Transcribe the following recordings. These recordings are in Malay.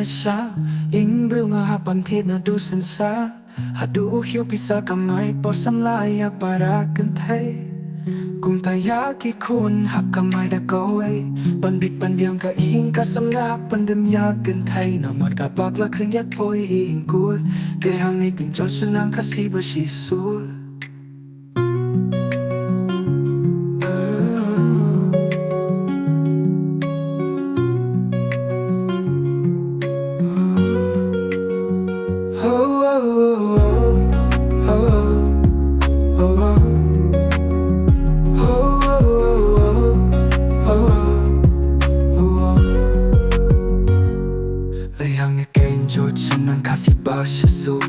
Malaysia Ingbrew nga hapantit na dusin sa Hadu hiyo pisa kamay po samlaya para kentay Kung tayaki kun hap kamay da kaway Pandit pandiang ka iing kasamna pandemya kentay Na magdapagla kenyat po iing kur Dehang ikin josunang kasiba shisul Yang again jod senang kasih bahasa su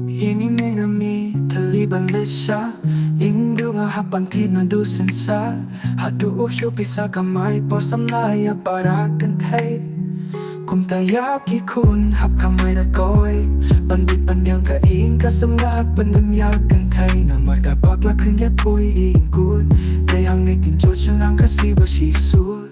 Ini mengami terlibat lesha Ingdu nga hapantit na dusin sa Hadu uhyo pisa kamay po samlaya para kentay Kung tayaki kun hap kamay da kaway Pandit pandiang ka iing kasamna pandemya kentay Na magdapagla kenyat po iing kur Dehang ikin jod senang kasih bersisul